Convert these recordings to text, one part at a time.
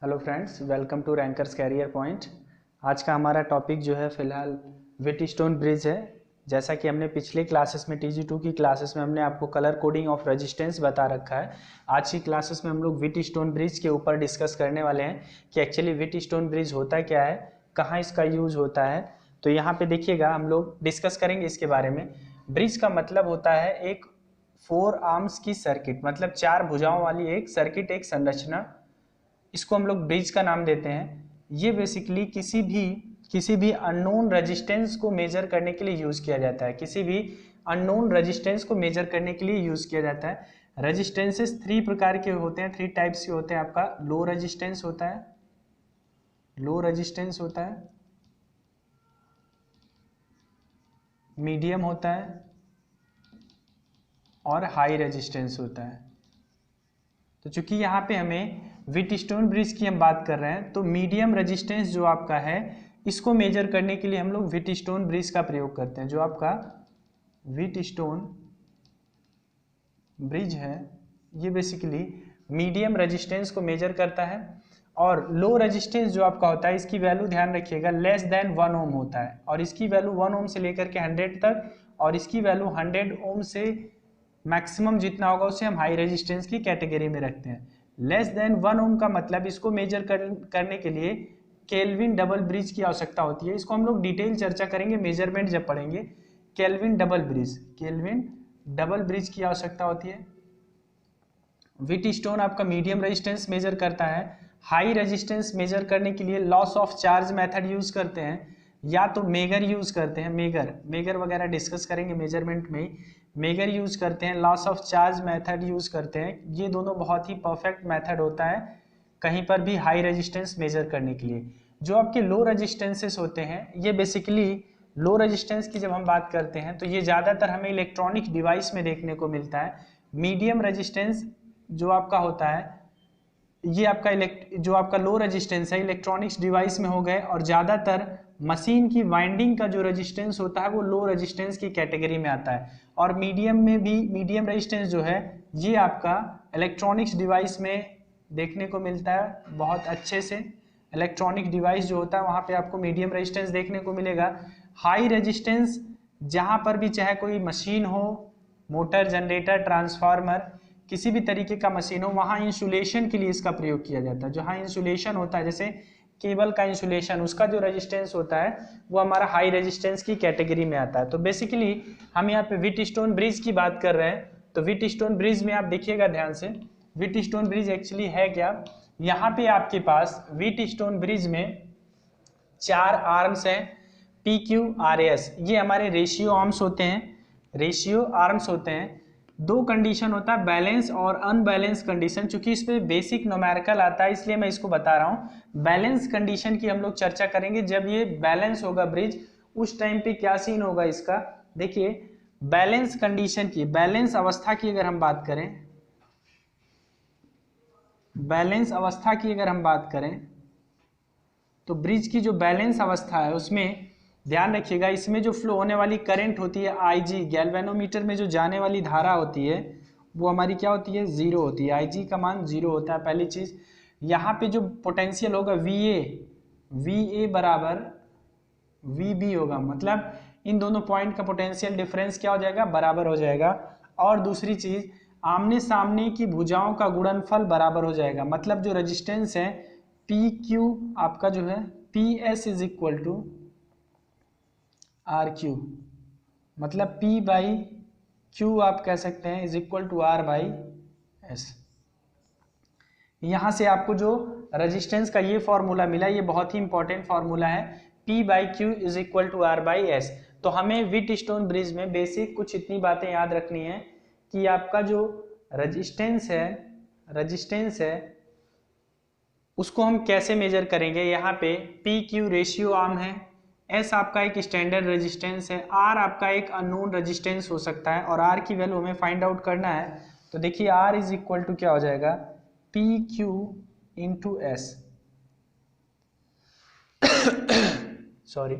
Hello friends, welcome to Rankers Career Point. आज का हमारा टॉपिक जो है फिलहाल व्हीटस्टोन ब्रिज है। जैसा कि हमने पिछले क्लासेस में TG2 की क्लासेस में हमने आपको कलर कोडिंग ऑफ रेजिस्टेंस बता रखा है। आज की क्लासेस में हम लोग व्हीटस्टोन ब्रिज के ऊपर डिस्कस करने वाले हैं कि एक्चुअली व्हीटस्टोन ब्रिज होता क्या है, कहाँ इसका यूज होता है। तो यहाँ पे देखिएगा, हम लोग डिस्कस करेंगे इसके बारे में। ब्रिज का मतलब होता है एक 4 आर्म्स की सर्किट, मतलब 4 भुजाओं वाली एक सर्किट, एक संरचना। इसको हम लोग ब्रिज का नाम देते हैं। ये बेसिकली किसी भी अननोन रेजिस्टेंस को मेजर करने के लिए यूज किया जाता है। किसी भी अननोन रेजिस्टेंस को मेजर करने के लिए यूज किया जाता है। रेजिस्टेंसेस 3 प्रकार के होते हैं, 3 टाइप्स के होते हैं। आपका लो रेजिस्टेंस होता है, मीडियम होता है और हाई रेजिस्टेंस होता है। तो चूंकि यहाँ पे हमें व्हीटस्टोन ब्रिज की हम बात कर रहे हैं, तो मीडियम रेजिस्टेंस जो आपका है, इसको मेजर करने के लिए हम लोग व्हीटस्टोन ब्रिज का प्रयोग करते हैं। जो आपका व्हीटस्टोन ब्रिज है, ये बेसिकली मीडियम रेजिस्टेंस को मेजर करता है। और लो रेजिस्टेंस जो आपका होता है, इसकी वैल्यू ध्यान रखिएगा, लेस देन 1 ओम होता है। और इसकी वैल्यू 1 ओम से लेकर के 100 तक, और इसकी वैल्यू 100 ओम से मैक्सिमम जितना होगा उसे हम हाई रेजिस्टेंस की कैटेगरी में रखते हैं। लेस देन 1 ओम का मतलब इसको मेजर करने के लिए केल्विन डबल ब्रिज की आवश्यकता होती है। इसको हम लोग डिटेल चर्चा करेंगे मेजरमेंट जब पढ़ेंगे। केल्विन डबल ब्रिज की आवश्यकता होती है। व्हीटस्टोन आपका मीडियम रेजिस्टेंस मेजर करता है। हाई रेजिस्टेंस मेजर करने के लिए loss of charge method use करते हैं, या तो मेगर यूज करते हैं। मेगर वगैरह डिस्कस करेंगे मेजरमेंट में। मेगर यूज करते हैं, loss of charge method use करते हैं। ये दोनों बहुत ही परफेक्ट मेथड होता है कहीं पर भी हाई रेजिस्टेंस मेजर करने के लिए। जो आपके लो रेजिस्टेंसेस होते हैं, ये बेसिकली लो रेजिस्टेंस की जब हम बात करते हैं तो ये ज़्यादातर हमें इलेक्ट्रॉनिक डिवाइस में देखने को मिलता है। मीडियम रेजिस्टेंस जो आपका होता है, ये आपका जो आपका लो रेजिस्टेंस है, इलेक्ट्रॉनिक्स डिवाइस में हो गए। और ज़्यादातर मशीन की वाइंडिंग का जो रेजिस्टेंस होता है वो लो रेजिस्टेंस की कैटेगरी में आता है। और मीडियम में भी मीडियम रेजिस्टेंस जो है, ये आपका इलेक्ट्रॉनिक्स डिवाइस में देखने को मिलता है बहुत अच्छे से। इलेक्ट्रॉनिक डिवाइस जो होता है वहाँ पे आपको मीडियम रेजिस्टेंस देखने को मिलेगा। हाई रेजिस्टेंस जहाँ पर भी, चाहे कोई मशीन हो, मोटर, जनरेटर, ट्रांसफार्मर, किसी भी तरीके का मशीन हो, वहाँ इंसुलेशन के लिए इसका प्रयोग किया जाता है। जहाँ इंसुलेशन होता है, जैसे केबल का इंसुलेशन, उसका जो रेजिस्टेंस होता है वो हमारा हाई रेजिस्टेंस की कैटेगरी में आता है। तो बेसिकली हम यहाँ पे व्हीटस्टोन ब्रिज की बात कर रहे हैं। तो व्हीटस्टोन ब्रिज में आप देखिएगा ध्यान से, व्हीटस्टोन ब्रिज एक्चुअली है क्या। यहाँ पे आपके पास व्हीटस्टोन ब्रिज में 4 आर्म्स हैं, PQRS। ये हमारे रेशियो आर्म्स होते हैं। 2 कंडीशन होता है, बैलेंस और अनबैलेंस कंडीशन। चूंकि इस पे बेसिक न्यूमेरिकल आता है, इसलिए मैं इसको बता रहा हूँ। बैलेंस कंडीशन की हम लोग चर्चा करेंगे। जब ये बैलेंस होगा ब्रिज, उस टाइम पे क्या सीन होगा इसका। देखिए, बैलेंस कंडीशन की, बैलेंस अवस्था की अगर हम बात करें, तो ब्रिज की जो बैलेंस अवस्था है उसमें ध्यान रखिएगा, इसमें जो फ्लो होने वाली करंट होती है IG, गैल्वेनोमीटर में जो जाने वाली धारा होती है वो हमारी क्या होती है, 0 होती है। IG का मान 0 होता है। पहली चीज, यहाँ पे जो पोटेंशियल होगा VA बराबर VB होगा, मतलब इन दोनों पॉइंट का पोटेंशियल डिफरेंस क्या हो जाएगा, बराबर हो जाएगा। और दूसरी चीज, आमने सामने की भुजाओं का गुणनफल बराबर हो जाएगा। मतलब जो रेजिस्टेंस है PQ आपका जो है, PS is equal to RQ, मतलब P बाई Q आप कह सकते हैं is equal to R by S। यहां से आपको जो रेजिस्टेंस का ये फॉर्मूला मिला, ये बहुत ही इंपॉर्टेंट फॉर्मूला है, P by Q is equal to R by S। तो हमें व्हीटस्टोन ब्रिज में बेसिक कुछ इतनी बातें याद रखनी है कि आपका जो रेजिस्टेंस है उसको हम कैसे मेजर करेंगे। यहाँ पे PQ रेशियो आर्म है, S आपका एक स्टैंडर्ड रेजिस्टेंस है, R आपका एक अननोन रेजिस्टेंस हो सकता है, और R की वैल्यू हमें फाइंड आउट करना है। तो देखिए, R इज इक्वल टू क्या हो जाएगा, PQ इंटू S। सॉरी,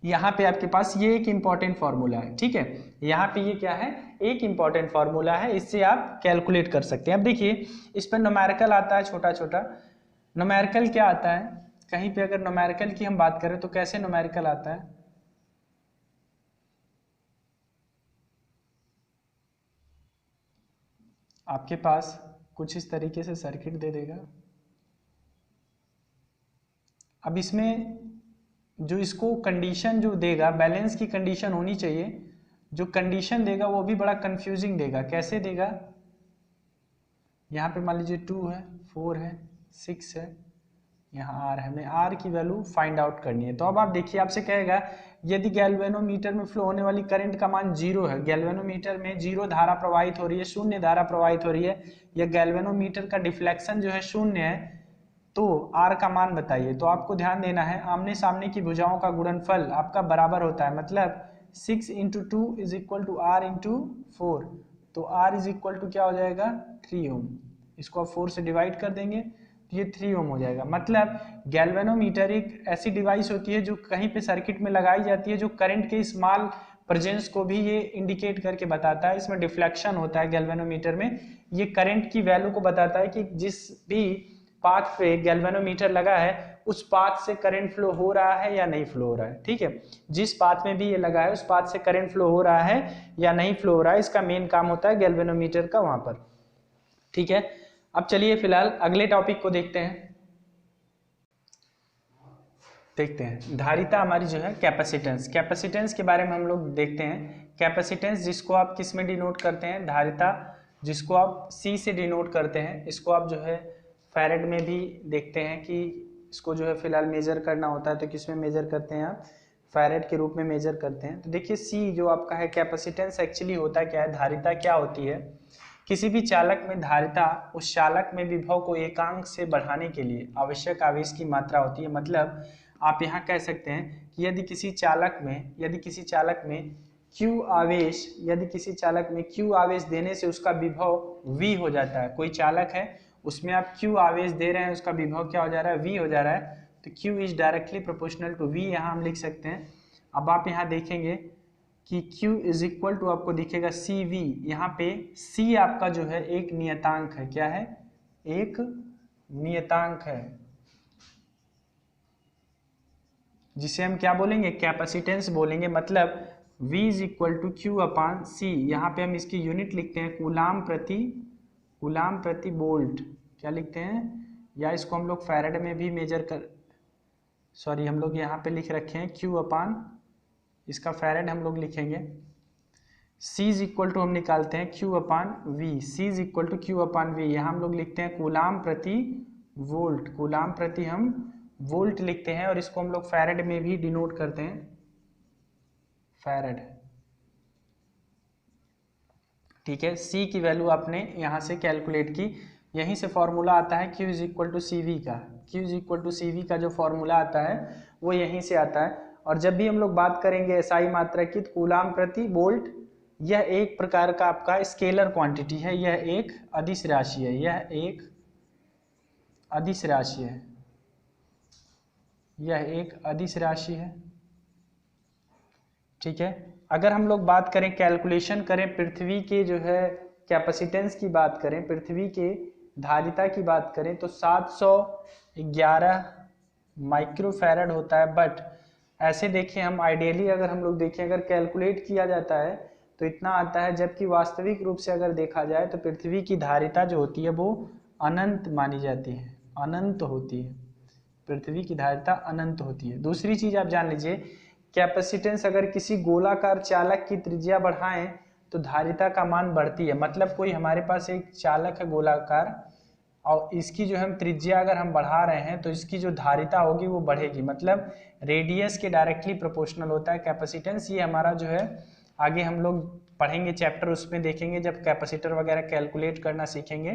यहाँ पे आपके पास ये एक इंपॉर्टेंट फॉर्मूला है, ठीक है। यहाँ पे ये क्या है, एक इंपॉर्टेंट फॉर्मूला है, इससे आप कैलकुलेट कर सकते हैं। अब देखिए इस पर न्यूमेरिकल आता है छोटा छोटा। न्यूमेरिकल क्या आता है, कहीं पे अगर न्यूमेरिकल की हम बात करें तो कैसे न्यूमेरिकल आता है, आपके पास कुछ इस तरीके से सर्किट दे देगा। अब इसमें जो इसको कंडीशन जो देगा, बैलेंस की कंडीशन होनी चाहिए, जो कंडीशन देगा वो भी बड़ा कंफ्यूजिंग देगा। कैसे देगा, यहाँ पे मान लीजिए 2 है, 4 है, 6 है, यहाँ R है, हमें R की वैल्यू फाइंड आउट करनी है। तो अब आप देखिए आपसे कहेगा यदि गैल्वेनोमीटर में फ्लो होने वाली करंट का मान 0 है, गैल्वेनोमीटर में 0 धारा प्रवाहित हो रही है, 0 धारा प्रवाहित हो रही है, या गैल्वेनोमीटर का डिफ्लेक्शन जो है 0 है, तो R का मान बताइए। तो आपको ध्यान देना है आमने सामने की भुजाओं का गुणनफल आपका बराबर होता है, मतलब 6 × 2 = R × 4, तो R = क्या हो जाएगा 3 ओम। इसको आप 4 से डिवाइड कर देंगे तो ये 3 ओम हो जाएगा। मतलब गैल्वेनोमीटर एक ऐसी डिवाइस होती है जो कहीं पे सर्किट में लगाई जाती है, जो करंट के स्मॉल प्रेजेंस को भी ये इंडिकेट करके बताता है। इसमें डिफ्लेक्शन होता है गैल्वेनोमीटर में, ये करंट की वैल्यू को बताता है कि जिस भी पाथ पे गैल्वेनोमीटर लगा है उस पाथ से करंट फ्लो हो रहा है या नहीं फ्लो हो रहा है। ठीक है, जिस पाथ में भी ये लगा है उस पाथ से करंट फ्लो हो रहा है या नहीं फ्लो हो रहा है, इसका मेन काम होता है गैल्वेनोमीटर का वहां पर। ठीक है, अब चलिए फिलहाल अगले टॉपिक को देखते हैं। धारिता हमारी जो है कैपेसिटेंस, कैपेसिटेंस के बारे में हम लोग देखते हैं। कैपेसिटेंस जिसको आप किस में डिनोट करते हैं, धारिता जिसको आप C से डिनोट करते हैं, इसको आप जो है फैरेड में भी देखते हैं कि इसको जो है फिलहाल मेजर करना होता है, तो किस में मेजर करते हैं आप, फैरेड के रूप में मेजर करते हैं। तो देखिए C जो आपका है कैपेसिटेंस एक्चुअली होता क्या है, धारिता क्या होती है, किसी भी चालक में धारिता उस चालक में विभव को एकांक से बढ़ाने के लिए आवश्यक आवेश की मात्रा होती है। मतलब आप यहाँ कह सकते हैं कि यदि किसी चालक में Q आवेश देने से उसका विभव V हो जाता है। कोई चालक है उसमें आप Q आवेश दे रहे हैं, उसका विभव क्या हो जा रहा है, V हो जा रहा है, तो Q is directly proportional to V, यहाँ हम लिख सकते हैं। अब आप यहाँ देखेंगे कि Q = आपको दिखेगा CV, यहाँ पे C आपका जो है एक नियतांक है। क्या है, एक नियतांक है, जिसे हम क्या बोलेंगे, कैपेसिटेंस बोलेंगे। मतलब V = Q/C, यहाँ पे हम इसकी यूनिट लिखते हैं कूलाम प्रति वोल्ट, क्या लिखते हैं, या इसको हम लोग फैरेड में भी मेजर कर, सॉरी हम लोग यहाँ पे लिख रखे हैं Q/, इसका फैरेड हम लोग लिखेंगे। C = हम निकालते हैं Q/V, C = Q/V, यहाँ हम लोग लिखते हैं कूलाम प्रति वोल्ट, कूलाम प्रति हम वोल्ट लिखते हैं, और इसको हम लोग फैरेड में भी डिनोट करते हैं, फैरेड। ठीक है, C की वैल्यू आपने यहाँ से कैलकुलेट की, यहीं से फॉर्मूला आता है Q = CV का, Q = CV का जो फॉर्मूला आता है वो यहीं से आता है। और जब भी हम लोग बात करेंगे SI मात्रा की, तो कूलाम प्रति वोल्ट यह एक प्रकार का आपका स्केलर क्वांटिटी है, यह एक अदिश राशि है, यह एक अदिश राशि है, यह एक अदिश राशि है। ठीक है, अगर हम लोग बात करें, कैलकुलेशन करें पृथ्वी के जो है कैपेसिटेंस की बात करें, पृथ्वी के धारिता की बात करें, तो 711 माइक्रोफैरड होता है। बट ऐसे देखें हम आइडियली अगर हम लोग देखें, अगर कैलकुलेट किया जाता है तो इतना आता है, जबकि वास्तविक रूप से अगर देखा जाए तो पृथ्वी की धारिता जो होती है वो अनंत मानी जाती है, अनंत होती है, पृथ्वी की धारिता अनंत होती है। दूसरी चीज आप जान लीजिए, कैपेसिटेंस अगर किसी गोलाकार चालक की त्रिज्या बढ़ाएं तो धारिता का मान बढ़ती है। मतलब कोई हमारे पास एक चालक है गोलाकार, और इसकी जो हम त्रिज्या अगर हम बढ़ा रहे हैं तो इसकी जो धारिता होगी वो बढ़ेगी, मतलब रेडियस के डायरेक्टली प्रोपोर्शनल होता है कैपेसिटेंस। ये हमारा जो है आगे हम लोग पढ़ेंगे चैप्टर, उसमें देखेंगे जब कैपेसिटर वगैरह कैलकुलेट करना सीखेंगे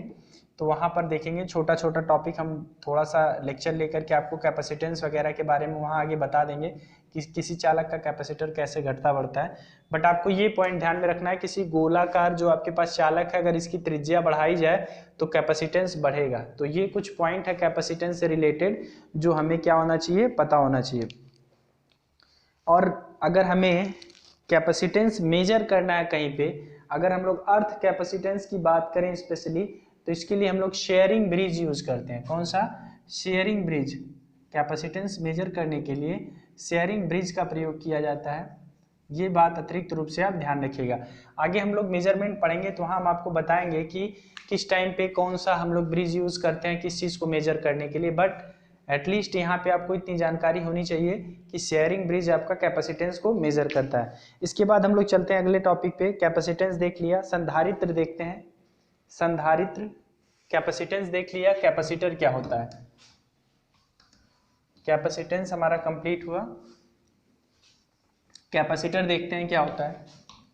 तो वहाँ पर देखेंगे, छोटा छोटा टॉपिक हम थोड़ा सा लेक्चर लेकर के आपको कैपेसिटेंस वगैरह के बारे में वहाँ आगे बता देंगे कि किसी चालक का कैपेसिटर कैसे घटता बढ़ता है। बट आपको ये पॉइंट ध्यान में रखना है, किसी गोलाकार जो आपके पास चालक है अगर इसकी त्रिज्या बढ़ाई जाए तो कैपेसिटेंस बढ़ेगा। तो ये कुछ पॉइंट है कैपेसिटेंस से रिलेटेड जो हमें क्या होना चाहिए, पता होना चाहिए। और अगर हमें कैपेसिटेंस मेजर करना है कहीं पे, अगर हम लोग अर्थ कैपेसिटेंस की बात करें स्पेशली, तो इसके लिए हम लोग शेयरिंग ब्रिज यूज करते हैं। कौन सा? Schering bridge. कैपेसिटेंस मेजर करने के लिए शेयरिंग ब्रिज का प्रयोग किया जाता है। ये बात अतिरिक्त रूप से आप ध्यान रखिएगा। आगे हम लोग मेजरमेंट पढ़ेंगे तो हम आपको बताएंगे कि किस टाइम पे कौन सा हम लोग ब्रिज यूज करते हैं किस चीज को मेजर करने के लिए, बट एटलीस्ट यहाँ पे आपको इतनी जानकारी होनी चाहिए कि शेयरिंग ब्रिज आपका कैपेसिटेंस को मेजर करता है। इसके बाद हम लोग चलते हैं अगले टॉपिक पे। कैपेसिटेंस देख लिया, संधारित्र देखते हैं। संधारित्र, कैपेसिटेंस देख लिया, कैपेसिटर क्या होता है। कैपेसिटेंस हमारा कंप्लीट हुआ। कैपेसिटर देखते हैं क्या होता है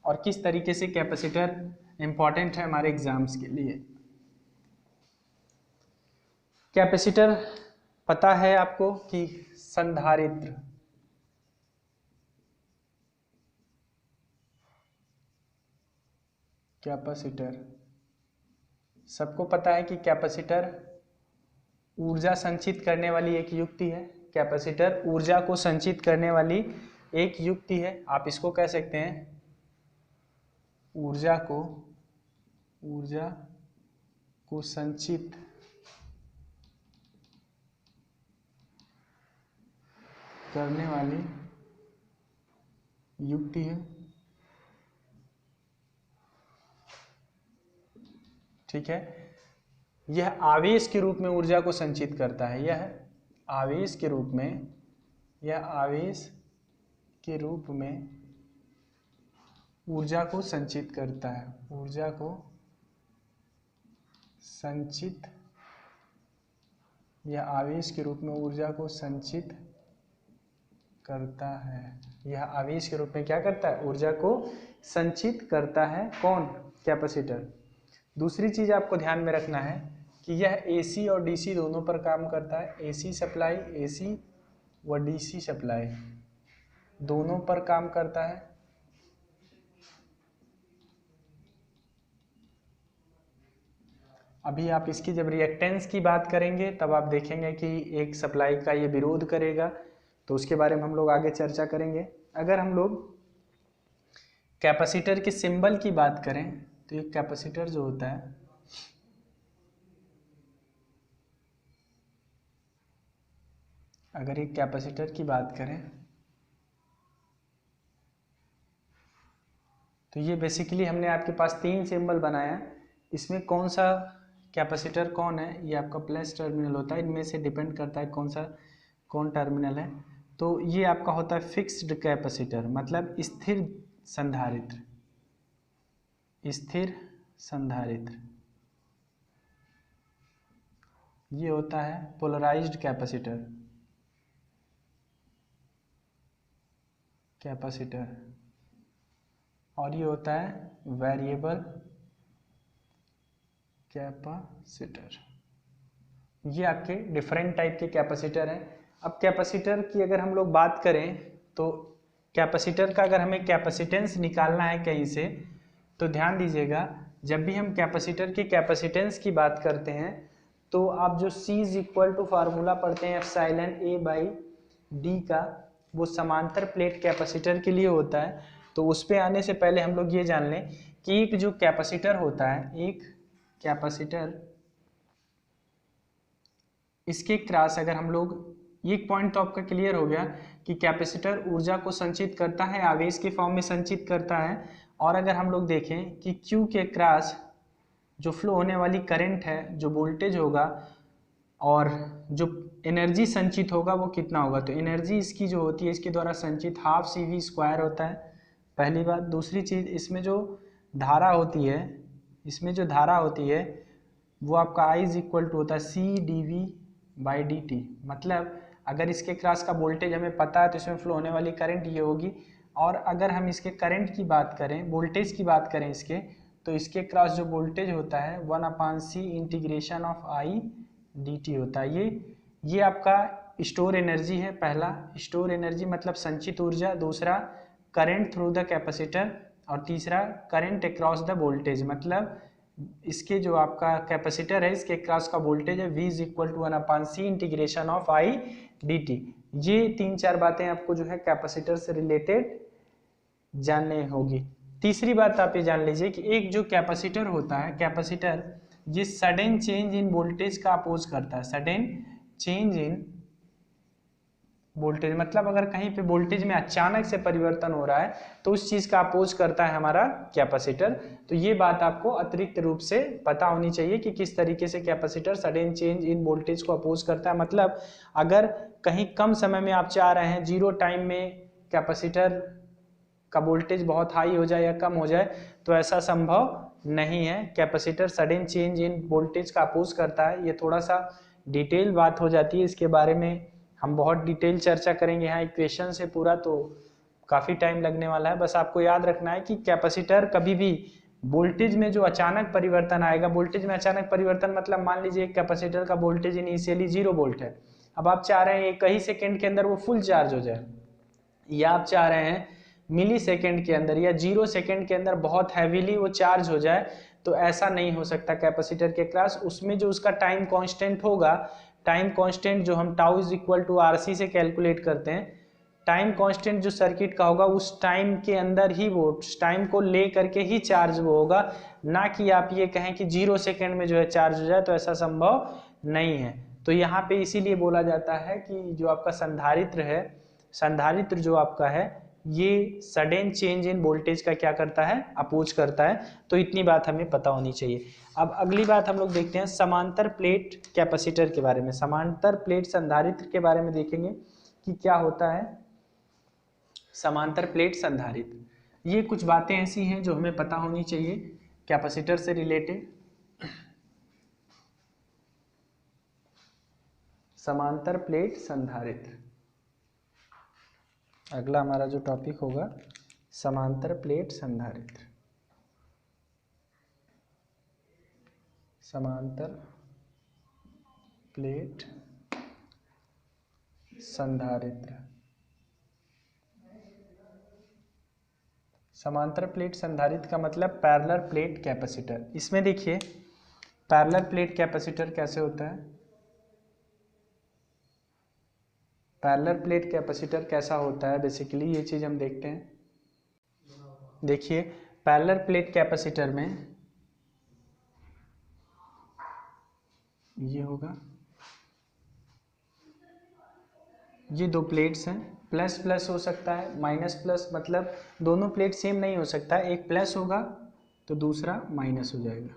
और किस तरीके से कैपेसिटर इंपॉर्टेंट है हमारे एग्जाम्स के लिए। कैपेसिटर पता है आपको कि संधारित्र, कैपेसिटर सबको पता है कि कैपेसिटर ऊर्जा संचित करने वाली एक युक्ति है। कैपेसिटर ऊर्जा को संचित करने वाली एक युक्ति है। आप इसको कह सकते हैं ऊर्जा को संचित करने वाली युक्ति है। ठीक है, यह आवेश के रूप में ऊर्जा को संचित करता है। यह आवेश के रूप में ऊर्जा को संचित करता है। ऊर्जा को संचित, यह आवेश के रूप में ऊर्जा को संचित करता है। यह आवेश के रूप में क्या करता है? ऊर्जा को संचित करता है। कौन? कैपेसिटर। दूसरी चीज आपको ध्यान में रखना है कि यह एसी और डीसी दोनों पर काम करता है। एसी सप्लाई, एसी व डीसी सप्लाई दोनों पर काम करता है। अभी आप इसकी जब रिएक्टेंस की बात करेंगे तब आप देखेंगे कि एक सप्लाई का ये विरोध करेगा, तो उसके बारे में हम लोग आगे चर्चा करेंगे। अगर हम लोग कैपेसिटर के सिंबल की बात करें तो एक कैपेसिटर जो होता है, अगर एक कैपेसिटर की बात करें तो ये बेसिकली हमने आपके पास 3 सिंबल बनाया। इसमें कौन सा कैपेसिटर कौन है, ये आपका प्लस टर्मिनल होता है। इनमें से डिपेंड करता है कौन टर्मिनल है। तो ये आपका होता है फिक्स्ड कैपेसिटर, मतलब स्थिर संधारित्र। स्थिर संधारित्र ये होता है पोलराइज्ड कैपेसिटर। और ये होता है वेरिएबल कैपेसिटर। ये आपके डिफरेंट टाइप के कैपेसिटर हैं। अब कैपेसिटर की अगर हम लोग बात करें तो कैपेसिटर का अगर हमें कैपेसिटेंस निकालना है कहीं से, तो ध्यान दीजिएगा, जब भी हम कैपेसिटर की कैपेसिटेंस की बात करते हैं तो आप जो C is equal to formula पढ़ते हैं एप्सिलॉन A बाई D का, वो समांतर प्लेट कैपेसिटर के लिए होता है। तो उस पे आने से पहले हम लोग ये जान लें कि एक जो कैपेसिटर होता है, एक कैपेसिटर, इसके क्रॉस अगर हम लोग, एक पॉइंट तो आपका क्लियर हो गया कि कैपेसिटर ऊर्जा को संचित करता है, आवेश के फॉर्म में संचित करता है। और अगर हम लोग देखें कि Q के क्रॉस जो फ्लो होने वाली करंट है, जो वोल्टेज होगा और जो एनर्जी संचित होगा वो कितना होगा, तो एनर्जी इसकी जो होती है इसके द्वारा संचित हाफ CV² होता है, पहली बात। दूसरी चीज, इसमें जो धारा होती है वो आपका I इज इक्वल टू होता है CdV/dt। मतलब अगर इसके क्रॉस का वोल्टेज हमें पता है तो इसमें फ्लो होने वाली करंट ये होगी। और अगर हम इसके करंट की बात करें, वोल्टेज की बात करें इसके, तो इसके क्रॉस जो वोल्टेज होता है 1/c integration of I dt होता है। ये आपका स्टोर एनर्जी है। पहला स्टोर एनर्जी मतलब संचित ऊर्जा, दूसरा करंट थ्रू द कैपेसिटर, और तीसरा करंट अक्रॉस द वोल्टेज, मतलब इसके जो आपका कैपेसिटर है इसके क्रॉस का वोल्टेज है V is equal to 1/c integration of I dt। ये 3-4 बातें आपको जो है कैपेसिटर से रिलेटेड जाननी होगी। तीसरी बात आप ये जान लीजिए कि एक जो कैपेसिटर होता है, कैपेसिटर ये सडन चेंज इन वोल्टेज का अपोज करता है। सडन चेंज इन वोल्टेज मतलब अगर कहीं पे वोल्टेज में अचानक से परिवर्तन हो रहा है तो उस चीज का अपोज करता है हमारा कैपेसिटर। तो ये बात आपको अतिरिक्त रूप से पता होनी चाहिए कि किस तरीके से capacitor sudden change in voltage को अपोज करता है। मतलब अगर कहीं कम समय में आप चाह रहे हैं जीरो टाइम में कैपेसिटर का वोल्टेज बहुत हाई हो जाए या कम हो जाए, तो ऐसा संभव नहीं है। Capacitor sudden change in voltage का अपोज करता है। ये थोड़ा सा डिटेल बात हो जाती है, इसके बारे में हम बहुत डिटेल चर्चा करेंगे यहाँ इक्वेशन से पूरा, तो काफ़ी टाइम लगने वाला है। बस आपको याद रखना है कि कैपेसिटर कभी भी वोल्टेज में जो अचानक परिवर्तन आएगा, वोल्टेज में अचानक परिवर्तन मतलब मान लीजिए एक कैपेसिटर का वोल्टेज इनिशियली 0 वोल्ट है, अब आप चाह रहे हैं एक ही सेकेंड के अंदर वो फुल चार्ज हो जाए, या आप चाह रहे हैं मिली सेकेंड के अंदर या 0 सेकेंड के अंदर बहुत हैवीली वो चार्ज हो जाए, तो ऐसा नहीं हो सकता कैपेसिटर के क्रॉस। उसमें जो उसका टाइम कांस्टेंट होगा, टाइम कांस्टेंट जो हम tau is equal to RC से कैलकुलेट करते हैं, टाइम कांस्टेंट जो सर्किट का होगा उस टाइम के अंदर ही वो टाइम को ले करके ही चार्ज वो होगा, ना कि आप ये कहें कि 0 सेकेंड में जो है चार्ज हो जाए, तो ऐसा संभव नहीं है। तो यहाँ पे इसीलिए बोला जाता है कि जो आपका संधारित्र है, संधारित्र जो आपका है ये सडन चेंज इन वोल्टेज का क्या करता है, अपोज करता है। तो इतनी बात हमें पता होनी चाहिए। अब अगली बात हम लोग देखते हैं समांतर प्लेट कैपेसिटर के बारे में। समांतर प्लेट संधारित्र के बारे में देखेंगे कि क्या होता है समांतर प्लेट संधारित्र। ये कुछ बातें ऐसी हैं जो हमें पता होनी चाहिए कैपेसिटर से रिलेटेड। समांतर प्लेट संधारित्र, अगला हमारा जो टॉपिक होगा समांतर प्लेट संधारित्र। समांतर प्लेट संधारित्र। समांतर प्लेट संधारित्र का मतलब पैरेलल प्लेट कैपेसिटर। इसमें देखिए पैरेलल प्लेट कैपेसिटर कैसे होता है, पैरेलल प्लेट कैपेसिटर कैसा होता है, बेसिकली ये चीज़ हम देखते हैं। देखिए पैरेलल प्लेट कैपेसिटर में ये होगा, ये दो प्लेट्स हैं, प्लस प्लस हो सकता है माइनस प्लस, मतलब दोनों प्लेट सेम नहीं हो सकता, एक प्लस होगा तो दूसरा माइनस हो जाएगा।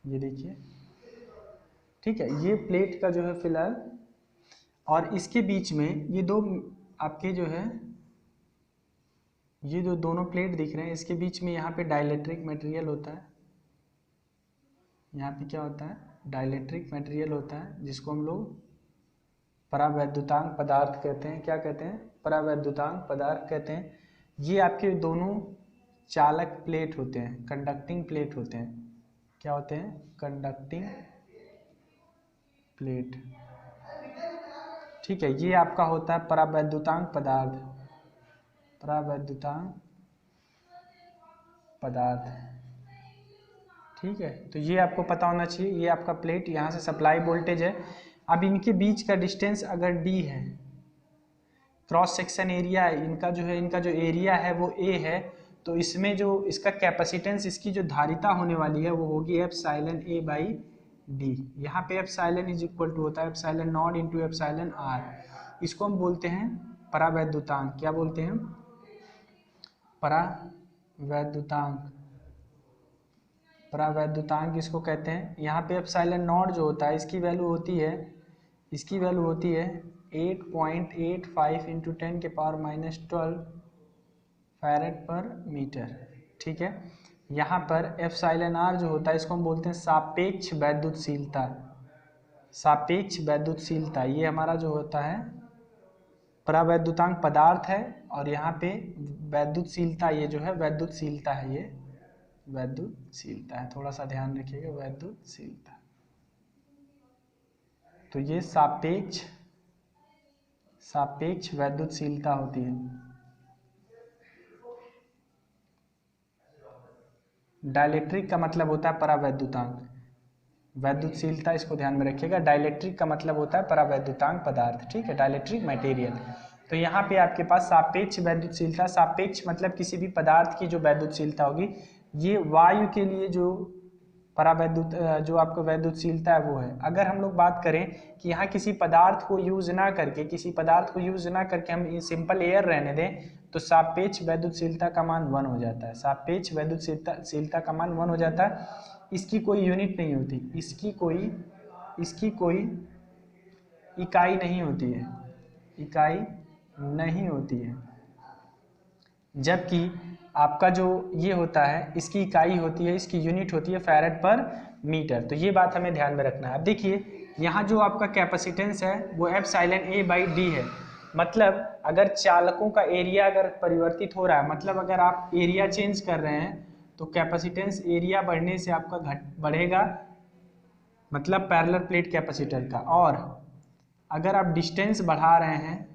ये देखिए, ठीक है, ये प्लेट का जो है फिलहाल, और इसके बीच में ये दो आपके जो है ये जो दोनों प्लेट दिख रहे हैं इसके बीच में यहाँ पे डाइलेक्ट्रिक मटेरियल होता है। यहाँ पे क्या होता है, डाइलेक्ट्रिक मटेरियल होता है, जिसको हम लोग परावैद्युतांक पदार्थ कहते हैं। क्या कहते हैं, परावैद्युतांक पदार्थ कहते हैं। ये आपके दोनों चालक प्लेट होते हैं, कंडक्टिंग प्लेट होते हैं। क्या होते हैं, कंडक्टिंग प्लेट, ठीक है। ये आपका होता है परावैद्युतांक पदार्थ, परावैद्युतांक पदार्थ, ठीक है। तो ये आपको पता होना चाहिए, ये आपका प्लेट, यहाँ से सप्लाई वोल्टेज है। अब इनके बीच का डिस्टेंस अगर d है, क्रॉस सेक्शन एरिया है इनका जो है, इनका जो एरिया है वो a है, तो इसमें जो इसका कैपेसिटेंस, इसकी जो धारिता होने वाली है वो होगी एप्सिलॉन a बाई डी। यहाँ पे एप्सिलॉन इज इक्वल टू होता है epsilon not into epsilon r। इसको हम बोलते हैं परावैद्युतांक। क्या बोलते हैं, परावैद्युतांक। परावैद्युतांक इसको कहते हैं। यहाँ पे एप्सिलॉन नॉट जो होता है इसकी वैल्यू होती है, इसकी वैल्यू होती है 8.85 इंटू 10 के पावर माइनस 12 फैरेड पर मीटर, ठीक है। यहाँ पर एप्सिलॉन आर जो होता है इसको हम बोलते हैं सापेक्ष वैद्युतशीलता। सापेक्ष वैद्युतशीलता ये हमारा जो होता है परावैद्युतांक पदार्थ है, और यहाँ पे वैद्युतशीलता ये जो है वैद्युतशीलता है, ये वैद्युतशीलता है, थोड़ा सा ध्यान रखिएगा, वैद्युतशीलता। तो ये सापेक्ष वैद्युतशीलता होती है। डाइलेक्ट्रिक का मतलब होता है परावैद्युतांक, वैद्युतशीलता इसको ध्यान में रखिएगा। डाइलेक्ट्रिक का मतलब होता है परावैद्युतांक पदार्थ, ठीक है, डाइलेक्ट्रिक मटेरियल। तो यहाँ पे आपके पास सापेक्ष वैद्युतशीलता, सापेक्ष मतलब किसी भी पदार्थ की जो वैद्युतशीलता होगी, ये वायु के लिए जो परावैद्युत जो आपको वैद्युतशीलता है वो है। अगर हम लोग बात करें कि यहाँ किसी पदार्थ को यूज ना करके, किसी पदार्थ को यूज ना करके हम सिंपल एयर रहने दें, तो सापेक्ष वैद्युतशीलता का मान 1 हो जाता है। सापेक्ष वैद्युतशीलता का मान 1 हो जाता है। इसकी कोई यूनिट नहीं होती, इसकी कोई इकाई नहीं होती है, इकाई नहीं होती है। जबकि आपका जो ये होता है, इसकी इकाई होती है, इसकी यूनिट होती है फैरेड पर मीटर। तो ये बात हमें ध्यान में रखना है। अब देखिए यहाँ जो आपका कैपेसिटेंस है वो एप्सिलॉन ए बाई डी है। मतलब अगर चालकों का एरिया अगर परिवर्तित हो रहा है, मतलब अगर आप एरिया चेंज कर रहे हैं तो कैपेसिटेंस एरिया बढ़ने से आपका बढ़ेगा, मतलब पैरेलल प्लेट कैपेसिटर का। और अगर आप डिस्टेंस बढ़ा रहे हैं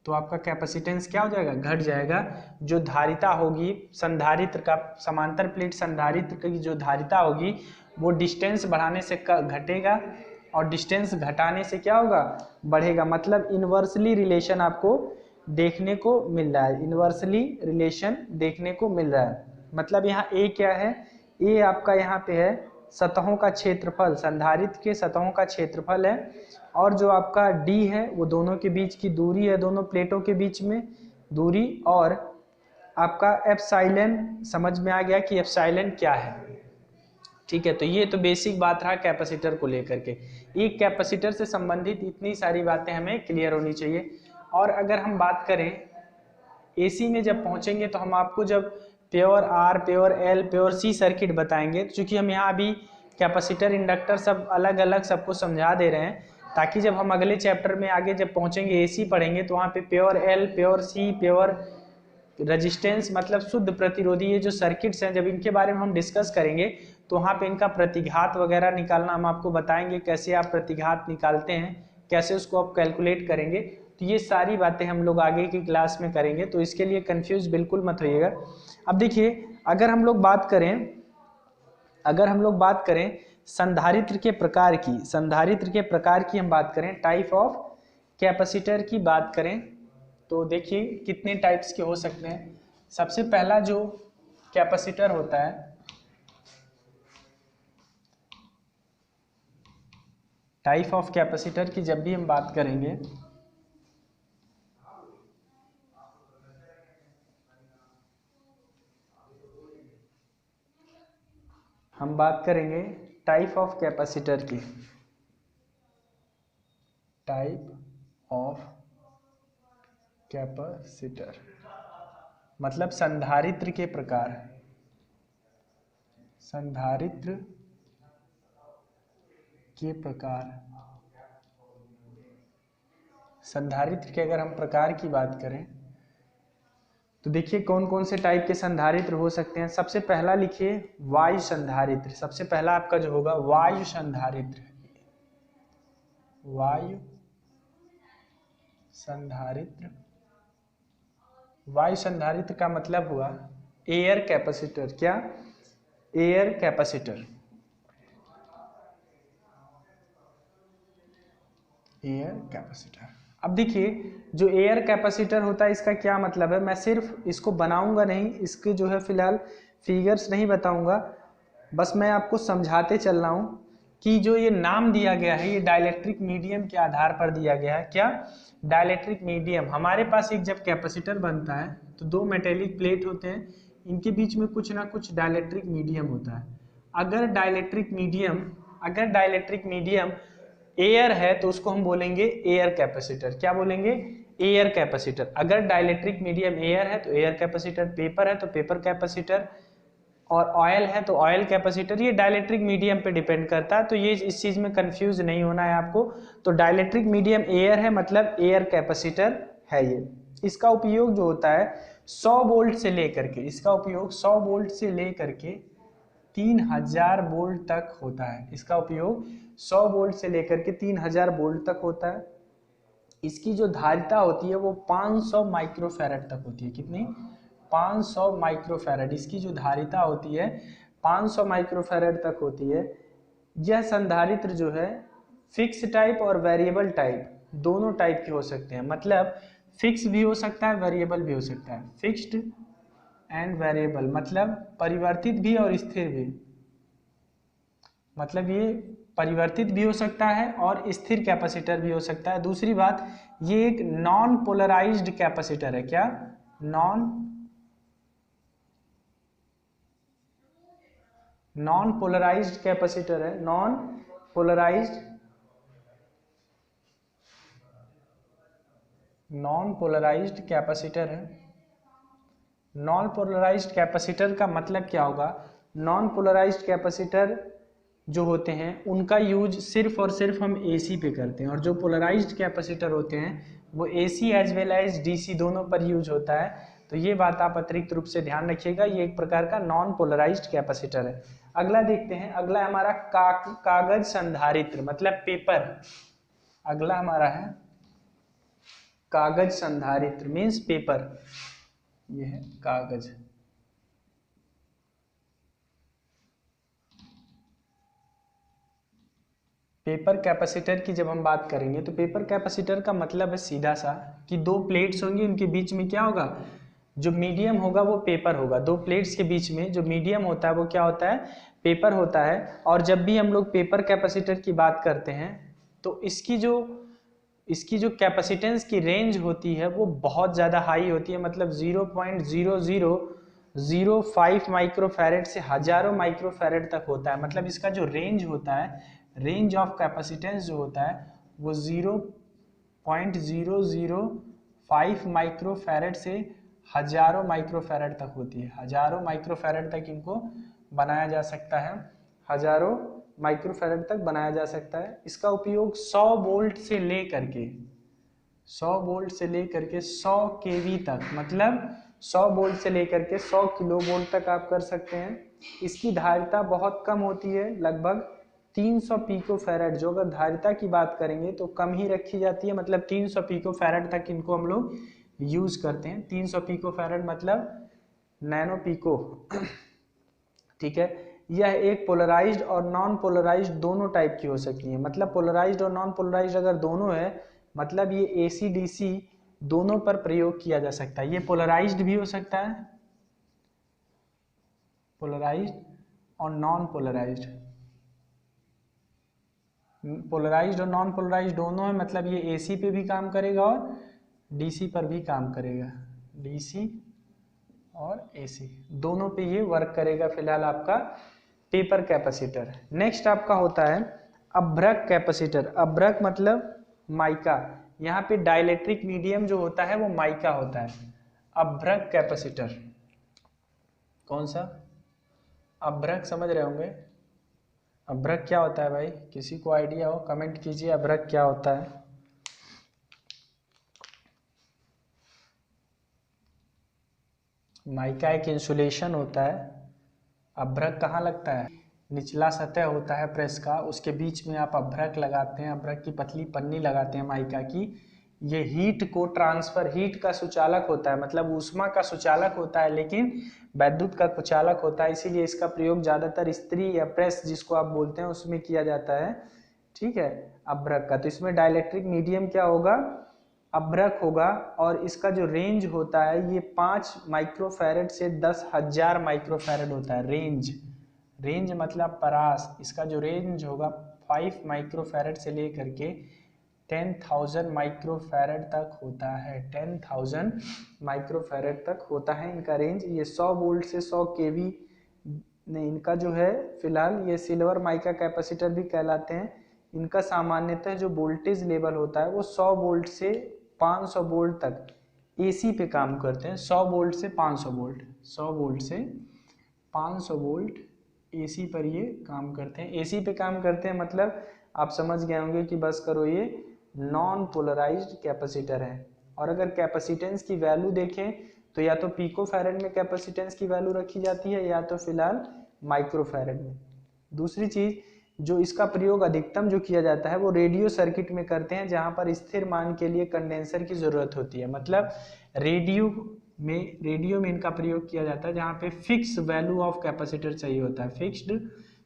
तो आपका कैपेसिटेंस क्या हो जाएगा, घट जाएगा। जो धारिता होगी संधारित्र का, समांतर प्लेट संधारित्र की जो धारिता होगी वो डिस्टेंस बढ़ाने से घटेगा और डिस्टेंस घटाने से क्या होगा, बढ़ेगा। मतलब इन्वर्सली रिलेशन आपको देखने को मिल रहा है, इन्वर्सली रिलेशन देखने को मिल रहा है। मतलब यहाँ ए क्या है, ए आपका यहाँ पे है सतहों का क्षेत्रफल, संधारित्र के सतहों का क्षेत्रफल है। और जो आपका डी है वो दोनों के बीच की दूरी है, दोनों प्लेटों के बीच में दूरी। और आपका एप्सिलॉन समझ में आ गया कि एप्सिलॉन क्या है, ठीक है। तो ये तो बेसिक बात रहा कैपेसिटर को लेकर के। एक कैपेसिटर से संबंधित इतनी सारी बातें हमें क्लियर होनी चाहिए। और अगर हम बात करें एसी में जब पहुंचेंगे तो हम आपको जब pure R, pure L, pure C circuit बताएंगे, क्योंकि हम यहाँ अभी कैपेसिटर, इंडक्टर सब अलग अलग सबको समझा दे रहे हैं, ताकि जब हम अगले चैप्टर में आगे जब पहुंचेंगे एसी पढ़ेंगे तो वहाँ पे प्योर एल, प्योर सी, प्योर रेजिस्टेंस मतलब शुद्ध प्रतिरोधी, ये जो सर्किट्स हैं जब इनके बारे में हम डिस्कस करेंगे तो वहाँ पे इनका प्रतिघात वगैरह निकालना हम आपको बताएंगे, कैसे आप प्रतिघात निकालते हैं, कैसे उसको आप कैलकुलेट करेंगे। तो ये सारी बातें हम लोग आगे की क्लास में करेंगे, तो इसके लिए कंफ्यूज बिल्कुल मत होइएगा। अब देखिए अगर हम लोग बात करें संधारित्र के प्रकार की, संधारित्र के प्रकार की हम बात करें, टाइप ऑफ कैपेसिटर की बात करें, तो देखिए कितने टाइप्स के हो सकते हैं। सबसे पहला जो कैपेसिटर होता है, टाइप ऑफ कैपेसिटर की जब भी हम बात करेंगे हम बात करेंगे टाइप ऑफ कैपेसिटर की, टाइप ऑफ कैपेसिटर मतलब संधारित्र के प्रकार, संधारित्र के प्रकार। संधारित्र के अगर हम प्रकार की बात करें तो देखिए कौन कौन से टाइप के संधारित्र हो सकते हैं। सबसे पहला लिखिए वायु संधारित्र, सबसे पहला आपका जो होगा वायु संधारित्र, वायु संधारित्र। वायु संधारित्र का मतलब हुआ एयर कैपेसिटर। क्या, एयर कैपेसिटर, एयर कैपेसिटर। अब देखिए जो एयर कैपेसिटर होता है इसका क्या मतलब है, मैं सिर्फ इसको बनाऊंगा नहीं, इसके जो है फिलहाल फिगर्स नहीं बताऊंगा, बस मैं आपको समझाते चल रहा हूँ कि जो ये नाम दिया गया है ये डाइलेक्ट्रिक मीडियम के आधार पर दिया गया है। क्या, डाइलेक्ट्रिक मीडियम। हमारे पास एक जब कैपेसिटर बनता है तो दो मेटेलिक प्लेट होते हैं, इनके बीच में कुछ ना कुछ डाइलेक्ट्रिक मीडियम होता है। अगर डाइलेक्ट्रिक मीडियम एयर है तो उसको हम बोलेंगे एयर कैपेसिटर। क्या बोलेंगे, एयर कैपेसिटर। अगर डाइलेक्ट्रिक मीडियम एयर है तो एयर कैपेसिटर, पेपर है तो पेपर कैपेसिटर, और ऑयल है तो ऑयल कैपेसिटर। ये डाइलेक्ट्रिक मीडियम पे डिपेंड करता है, तो ये इस चीज में कंफ्यूज नहीं होना है आपको। तो डाइलेक्ट्रिक मीडियम एयर है मतलब एयर कैपेसिटर है ये। इसका उपयोग जो होता है 100 वोल्ट से लेकर के, इसका उपयोग 100 वोल्ट से लेकर के 3000 वोल्ट तक होता है। इसका उपयोग 100 वोल्ट से लेकर के 3000 वोल्ट तक होता है। इसकी जो धारिता होती है वो 500 माइक्रोफैरड तक होती है। कितनी, 500 माइक्रोफैरड इसकी जो धारिता होती है, 500 माइक्रोफैरेड तक होती है। यह संधारित्र जो है फिक्स टाइप और वेरिएबल टाइप दोनों टाइप के हो सकते हैं, मतलब फिक्स भी हो सकता है, वेरिएबल भी हो सकता है। फिक्स्ड एंड वेरिएबल मतलब परिवर्तित भी और स्थिर भी, मतलब ये परिवर्तित भी हो सकता है और स्थिर कैपेसिटर भी हो सकता है। दूसरी बात, ये एक नॉन पोलराइज्ड कैपेसिटर है। क्या? नॉन पोलराइज्ड कैपेसिटर है, नॉन पोलराइज्ड कैपेसिटर है। नॉन पोलराइज्ड कैपेसिटर का मतलब क्या होगा? नॉन पोलराइज्ड कैपेसिटर जो होते हैं उनका यूज सिर्फ और सिर्फ हम एसी पे करते हैं, और जो पोलराइज्ड कैपेसिटर होते हैं वो AC as well as DC दोनों पर यूज होता है। तो ये बात आप अतिरिक्त रूप से ध्यान रखिएगा, ये एक प्रकार का नॉन पोलराइज्ड कैपेसिटर है। अगला देखते हैं, अगला हमारा कागज संधारित्र मतलब पेपर। अगला हमारा है कागज संधारित्र मीन्स पेपर, ये है कागज। पेपर कैपेसिटर की जब हम बात करेंगे तो पेपर कैपेसिटर का मतलब है सीधा सा कि दो प्लेट्स होंगी, उनके बीच में क्या होगा? जो मीडियम होगा वो पेपर होगा। दो प्लेट्स के बीच में जो मीडियम होता है वो क्या होता है? पेपर होता है। और जब भी हम लोग पेपर कैपेसिटर की बात करते हैं तो इसकी जो कैपेसिटेंस की रेंज होती है वो बहुत ज़्यादा हाई होती है, मतलब 0.0005 माइक्रोफैरेड से हजारों माइक्रोफैरेड तक होता है। मतलब इसका जो रेंज होता है, रेंज ऑफ कैपेसिटेंस जो होता है वो 0.005 माइक्रोफैरेड से हजारों माइक्रोफैरेड तक होती है। हजारों माइक्रोफैरेड तक इनको बनाया जा सकता है, हजारों माइक्रोफैरेड तक बनाया जा सकता है। इसका उपयोग 100 वोल्ट से लेकर के 100 केवी तक, मतलब 100 वोल्ट से लेकर के 100 किलो वोल्ट तक आप कर सकते हैं। इसकी धारिता बहुत कम होती है, लगभग 300 पिकोफैरेड। जो अगर धारिता की बात करेंगे तो कम ही रखी जाती है, मतलब 300 पिकोफैरेड तक इनको हम लोग यूज करते हैं। 300 पिकोफैरेड मतलब नैनो पिको। ठीक है, यह एक पोलराइज्ड और नॉन पोलराइज्ड दोनों टाइप की हो सकती है। मतलब पोलराइज्ड और नॉन पोलराइज्ड अगर दोनों है, मतलब ये एसी डीसी दोनों पर प्रयोग किया जा सकता है। ये पोलराइज्ड भी हो सकता है, पोलराइज्ड और नॉन पोलराइज्ड। पोलराइज्ड और नॉन पोलराइज्ड दोनों है, मतलब ये एसी पे भी काम करेगा और डीसी पर भी काम करेगा। डीसी और एसी दोनों पे ये वर्क करेगा। फिलहाल आपका पेपर कैपेसिटर। नेक्स्ट आपका होता है अभ्रक कैपेसिटर। अभ्रक मतलब माइका, यहाँ पे डाइलेक्ट्रिक मीडियम जो होता है वो माइका होता है। अभ्रक कैपेसिटर कौन सा? अभ्रक समझ रहे होंगे। अभ्रक क्या होता है भाई? किसी को आइडिया हो कमेंट कीजिए, अभ्रक क्या होता है? माइका एक इंसुलेशन होता है। अभ्रक कहाँ लगता है? निचला सतह होता है प्रेस का, उसके बीच में आप अभ्रक लगाते हैं, अभ्रक की पतली पन्नी लगाते हैं माइका की। ये हीट को ट्रांसफर, हीट का सुचालक होता है, मतलब ऊष्मा का सुचालक होता है, लेकिन वैद्युत का कुचालक होता है। इसीलिए इसका प्रयोग ज्यादातर स्त्री या प्रेस जिसको आप बोलते हैं उसमें किया जाता है। ठीक है, अभ्रक का। तो इसमें डाइलेक्ट्रिक मीडियम क्या होगा? अभ्रक होगा। और इसका जो रेंज होता है ये 5 माइक्रोफैरेड से 10,000 माइक्रोफैरेड होता है। रेंज मतलब परास। इसका जो रेंज होगा 5 माइक्रोफैरेड से लेकर के 10,000 माइक्रोफैरेड तक होता है। 10,000 माइक्रोफैरेड तक होता है इनका रेंज। ये 100 वोल्ट से 100 केवी नहीं, इनका जो है फिलहाल ये सिल्वर माइका कैपेसिटर भी कहलाते हैं। इनका सामान्यतः जो वोल्टेज लेवल होता है वो 100 वोल्ट से 500 वोल्ट तक एसी पे काम करते हैं। 100 वोल्ट से 500 वोल्ट, 100 वोल्ट से 500 वोल्ट एसी पर ये काम करते हैं। एसी पे काम करते हैं मतलब आप समझ गए होंगे कि बस करो ये नॉन पोलराइज्ड कैपेसिटर है। और अगर कैपेसिटेंस की वैल्यू देखें तो या तो पिकोफैरेड में कैपेसिटेंस की वैल्यू रखी जाती है या तो फिलहाल माइक्रोफैरेड में। दूसरी चीज जो इसका प्रयोग अधिकतम जो किया जाता है वो रेडियो सर्किट में करते हैं, जहां पर स्थिर मान के लिए कंडेंसर की जरूरत होती है। मतलब रेडियो में रेडियो में इनका प्रयोग किया जाता है, जहाँ पे फिक्स वैल्यू ऑफ कैपेसिटर चाहिए होता है। फिक्स्ड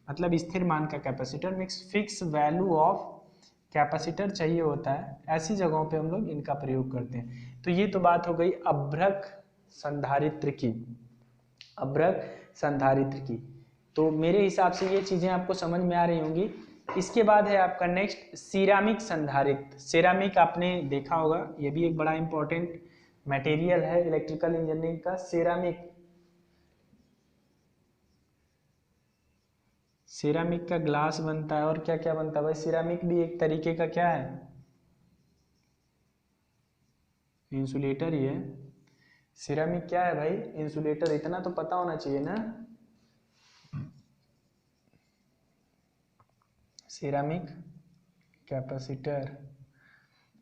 मतलब स्थिर मान का capacitor, mix fix value of capacitor चाहिए होता है, ऐसी जगहों पे हम लोग इनका प्रयोग करते हैं। तो ये तो बात हो गई अभ्रक संधारित्र की, अभ्रक संधारित्र की। तो मेरे हिसाब से ये चीज़ें आपको समझ में आ रही होंगी। इसके बाद है आपका नेक्स्ट सिरामिक संधारित्र। सिरामिक आपने देखा होगा, ये भी एक बड़ा इंपॉर्टेंट मटेरियल है इलेक्ट्रिकल इंजीनियरिंग का। सिरामिक, सिरामिक का ग्लास बनता है और क्या क्या बनता है भाई, सिरामिक भी एक तरीके का क्या है, इंसुलेटर ही है। सिरामिक क्या है भाई, इंसुलेटर, इतना तो पता होना चाहिए ना। सिरामिक कैपेसिटर,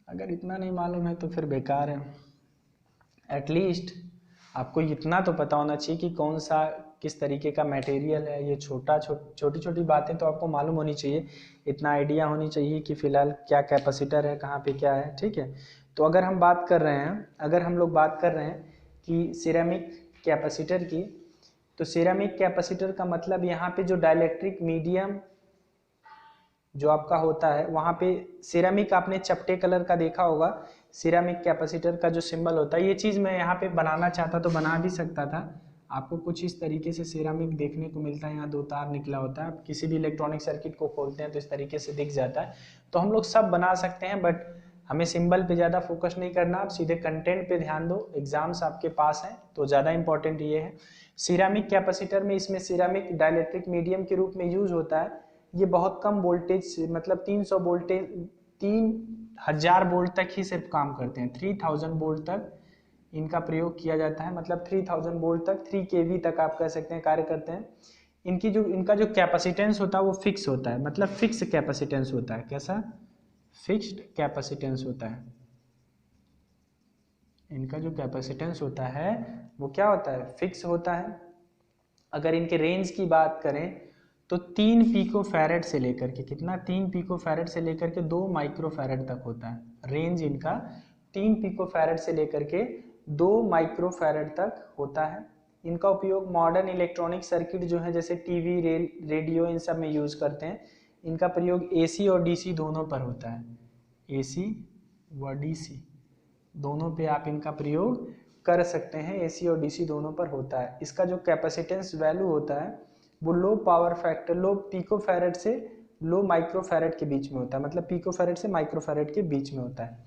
अगर इतना नहीं मालूम है तो फिर बेकार है। एटलीस्ट आपको इतना तो पता होना चाहिए कि कौन सा किस तरीके का मटेरियल है। ये छोटी छोटी बातें तो आपको मालूम होनी चाहिए, इतना आइडिया होनी चाहिए कि फिलहाल क्या कैपेसिटर है, कहाँ पे क्या है, ठीक है। तो अगर हम बात कर रहे हैं, अगर हम लोग बात कर रहे हैं कि सिरेमिक कैपेसिटर की, तो सिरेमिक कैपेसिटर का मतलब यहाँ पे जो डाइलेक्ट्रिक मीडियम जो आपका होता है, वहाँ पे सिरेमिक आपने चपटे कलर का देखा होगा, सिरेमिक कैपेसिटर का जो सिंबल होता है, ये चीज़ मैं यहाँ पे बनाना चाहता तो बना भी सकता था। आपको कुछ इस तरीके से सिरेमिक देखने को मिलता है, यहाँ दो तार निकला होता है, आप किसी भी इलेक्ट्रॉनिक सर्किट को खोलते हैं तो इस तरीके से दिख जाता है। तो हम लोग सब बना सकते हैं, बट हमें सिंबल पे ज़्यादा फोकस नहीं करना, आप सीधे कंटेंट पे ध्यान दो, एग्जाम्स आपके पास हैं तो ज़्यादा इंपॉर्टेंट ये है। सिरेमिक कैपेसिटर में, इसमें सिरेमिक डाइलेक्ट्रिक मीडियम के रूप में यूज होता है। ये बहुत कम वोल्टेज, मतलब 300 वोल्टेज, 3000 वोल्ट तक ही सिर्फ काम करते हैं। 3000 वोल्ट तक इनका प्रयोग किया जाता है, मतलब 3000 वोल्ट तक, 3 kV तक आप कह सकते हैं कार्य करते हैं। इनका जो कैपेसिटेंस होता है वो फिक्स होता है, मतलब फिक्स कैपेसिटेंस होता है। कैसा? फिक्स्ड कैपेसिटेंस होता है। इनका जो कैपेसिटेंस होता है वो क्या होता है, फिक्स होता है। अगर इनके रेंज की बात करें तो 3 पिकोफैरेड से लेकर के, कितना, 3 पिकोफैरेड से लेकर के 2 माइक्रोफैरेड तक होता है। रेंज इनका 3 पिकोफैरेड से लेकर के 2 माइक्रोफैरेड तक होता है। इनका उपयोग मॉडर्न इलेक्ट्रॉनिक सर्किट जो है, जैसे टीवी, रेडियो, इन सब में यूज करते हैं। इनका प्रयोग एसी और डीसी दोनों पर होता है, एसी व डीसी दोनों पे आप इनका प्रयोग कर सकते हैं, एसी और डीसी दोनों पर होता है। इसका जो कैपेसिटेंस वैल्यू होता है वो लो पावर फैक्टर, लो पिकोफैरेड से लो माइक्रोफैरेड के बीच में होता है, मतलब पिकोफैरेड से माइक्रोफैरेड के बीच में होता है।